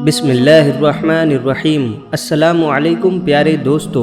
بسم اللہ الرحمن الرحیم۔ السلام علیکم پیارے دوستو۔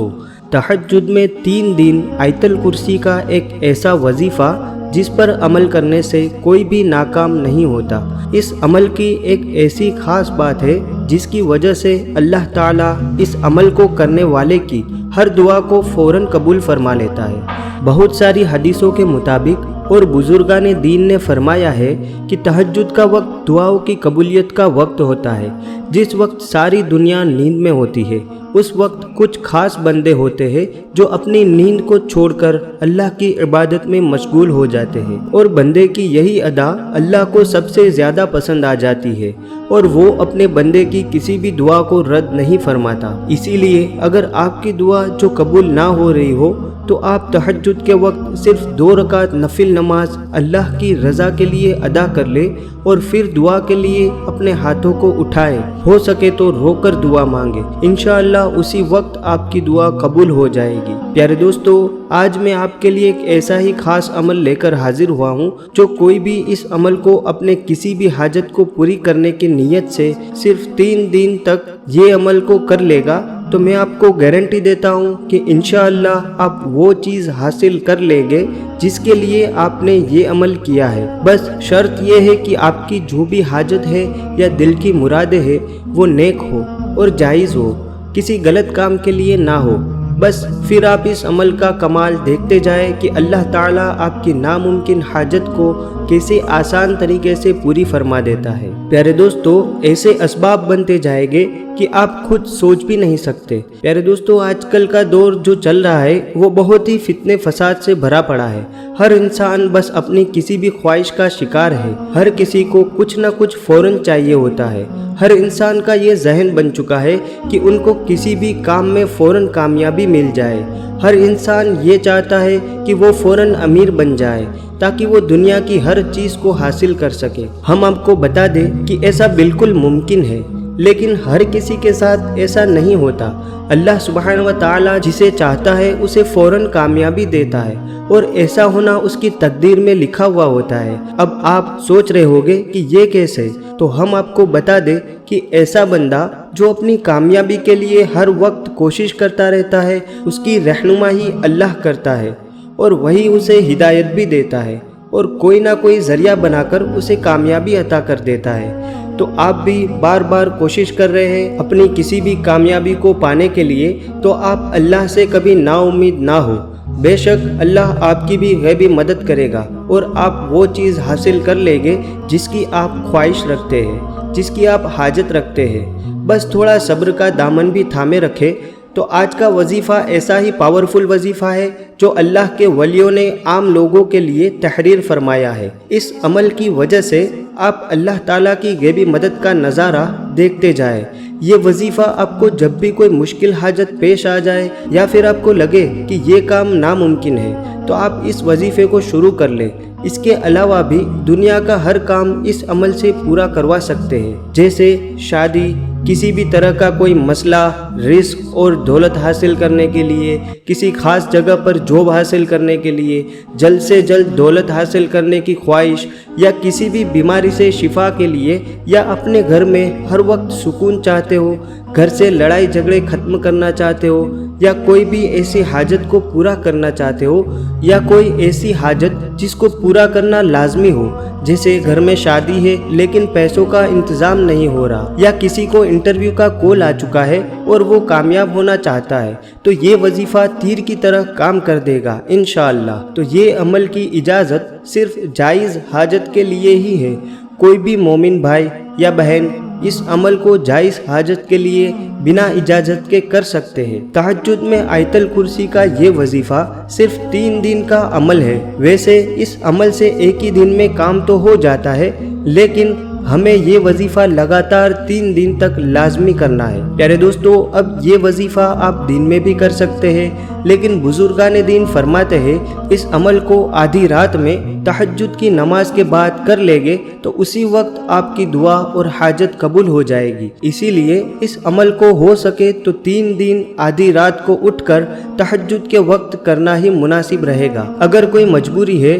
تہجد میں 3 دن آیت الکرسی کا ایک ایسا وظیفہ جس پر عمل کرنے سے کوئی بھی ناکام نہیں ہوتا۔ اس عمل کی ایک ایسی خاص بات ہے جس کی وجہ سے اللہ تعالیٰ اس عمل کو کرنے والے کی ہر دعا کو فوراً قبول فرما لیتا ہے۔ بہت ساری حدیثوں کے مطابق اور بزرگان دین نے فرمایا ہے کہ تہجد کا وقت دعاؤں کی قبولیت کا وقت ہوتا ہے۔ جس وقت ساری دنیا نیند میں ہوتی ہے اس وقت کچھ خاص بندے ہوتے ہیں جو اپنی نیند کو چھوڑ کر اللہ کی عبادت میں مشغول ہو جاتے ہیں، اور بندے کی یہی ادا اللہ کو سب سے زیادہ پسند آ جاتی ہے، اور وہ اپنے بندے کی کسی بھی دعا کو رد نہیں فرماتا۔ اسی لیے اگر آپ کی دعا جو قبول نہ ہو رہی ہو تو آپ تہجد کے وقت صرف 2 رکعت نفل نماز اللہ کی رضا کے لیے ادا کر لے، اور پھر دعا کے لیے اپنے ہاتھوں کو اٹھائے، ہو سکے تو رو کر دعا مانگے، انشاءاللہ اسی وقت آپ کی دعا قبول ہو جائے گی۔ پیارے دوستو، آج میں آپ کے لیے ایک ایسا ہی خاص عمل لے کر حاضر ہوا ہوں جو کوئی بھی اس عمل کو اپنے کسی بھی حاجت کو پوری کرنے کی نیت سے صرف 3 دن تک یہ عمل کو کر لے گا تو میں آپ کو گارنٹی دیتا ہوں کہ انشاءاللہ آپ وہ چیز حاصل کر لیں گے جس کے لیے آپ نے یہ عمل کیا ہے۔ بس شرط یہ ہے کہ آپ کی جو بھی حاجت ہے یا دل کی مرادیں ہے وہ نیک ہو اور جائز ہو، کسی غلط کام کے لیے نہ ہو۔ بس پھر آپ اس عمل کا کمال دیکھتے جائیں کہ اللہ تعالیٰ آپ کی ناممکن حاجت کو کیسے آسان طریقے سے پوری فرما دیتا ہے۔ پیارے دوستو، ایسے اسباب بنتے جائیں گے کہ آپ خود سوچ بھی نہیں سکتے۔ پیارے دوستو، آج کل کا دور جو چل رہا ہے وہ بہت ہی فتنے فساد سے بھرا پڑا ہے۔ ہر انسان بس اپنی کسی بھی خواہش کا شکار ہے۔ ہر کسی کو کچھ نہ کچھ فوراً چاہیے ہوتا ہے۔ ہر انسان کا یہ ذہن بن چکا ہے کہ ان کو کسی بھی کام میں فوراً کامیابی مل جائے۔ ہر انسان یہ چاہتا ہے کہ وہ فوراً امیر بن جائے تاکہ وہ دنیا کی ہر چیز کو حاصل کر سکے۔ ہم آپ کو بتا دیں کہ ایسا بالکل ممکن ہے، لیکن ہر کسی کے ساتھ ایسا نہیں ہوتا۔ اللہ سبحانہ و تعالیٰ جسے چاہتا ہے اسے فوراً کامیابی دیتا ہے، اور ایسا ہونا اس کی تقدیر میں لکھا ہوا ہوتا ہے۔ اب آپ سوچ رہے ہوگے کہ یہ کیسے؟ تو ہم آپ کو بتا دیں کہ ایسا بندہ جو اپنی کامیابی کے لیے ہر وقت کوشش کرتا رہتا ہے، اس کی رہنمائی اللہ کرتا ہے، اور وہی اسے ہدایت بھی دیتا ہے، اور کوئی نہ کوئی ذریعہ بنا کر اسے کامیابی عطا کر دیتا ہے۔ تو آپ بھی بار بار کوشش کر رہے ہیں اپنی کسی بھی کامیابی کو پانے کے لیے، تو آپ اللہ سے کبھی نا امید نہ ہو۔ بے شک اللہ آپ کی بھی غیبی مدد کرے گا، اور آپ وہ چیز حاصل کر لیں گے جس کی آپ خواہش رکھتے ہیں، جس کی آپ حاجت رکھتے ہیں۔ بس تھوڑا صبر کا دامن بھی تھامے رکھے۔ تو آج کا وظیفہ ایسا ہی پاورفل وظیفہ ہے جو اللہ کے ولیوں نے عام لوگوں کے لیے تحریر فرمایا ہے۔ اس عمل کی وجہ سے آپ اللہ تعالیٰ کی غیبی مدد کا نظارہ دیکھتے جائیں۔ یہ وظیفہ آپ کو جب بھی کوئی مشکل حاجت پیش آ جائے یا پھر آپ کو لگے کہ یہ کام ناممکن ہے تو آپ اس وظیفے کو شروع کر لیں۔ اس کے علاوہ بھی دنیا کا ہر کام اس عمل سے پورا کروا سکتے ہیں، جیسے شادی، کسی بھی طرح کا کوئی مسئلہ، رزق اور دولت حاصل کرنے کے لیے، کسی خاص جگہ پر جاب حاصل کرنے کے لیے، جلد سے جلد دولت حاصل کرنے کی خواہش، یا کسی بھی بیماری سے شفا کے لیے، یا اپنے گھر میں ہر وقت سکون چاہتے ہو، گھر سے لڑائی جھگڑے ختم کرنا چاہتے ہو، یا کوئی بھی ایسی حاجت کو پورا کرنا چاہتے ہو، یا کوئی ایسی حاجت جس کو پورا کرنا لازمی ہو، جیسے گھر میں شادی ہے لیکن پیسوں کا انتظام نہیں ہو رہا، یا کسی کو انٹرویو کا کال آ چکا ہے اور وہ کامیاب ہونا چاہتا ہے، تو یہ وظیفہ تیر کی طرح کام کر دے گا انشاءاللہ۔ تو یہ عمل کی اجازت صرف جائز حاجت کے لیے ہی ہے۔ کوئی بھی مومن بھائی یا بہن اس عمل کو جائز حاجت کے لیے بنا اجازت کے کر سکتے ہیں۔ تہجد میں آیت الکرسی کا یہ وظیفہ صرف 3 دن کا عمل ہے۔ ویسے اس عمل سے ایک ہی دن میں کام تو ہو جاتا ہے، لیکن ہمیں یہ وظیفہ لگاتار 3 دن تک لازمی کرنا ہے۔ پیارے دوستو، اب یہ وظیفہ آپ دن میں بھی کر سکتے ہیں، لیکن بزرگان دین فرماتے ہیں اس عمل کو آدھی رات میں تہجد کی نماز کے بعد کر لیں گے تو اسی وقت آپ کی دعا اور حاجت قبول ہو جائے گی۔ اسی لیے اس عمل کو ہو سکے تو 3 دن آدھی رات کو اٹھ کر تہجد کے وقت کرنا ہی مناسب رہے گا۔ اگر کوئی مجبوری ہے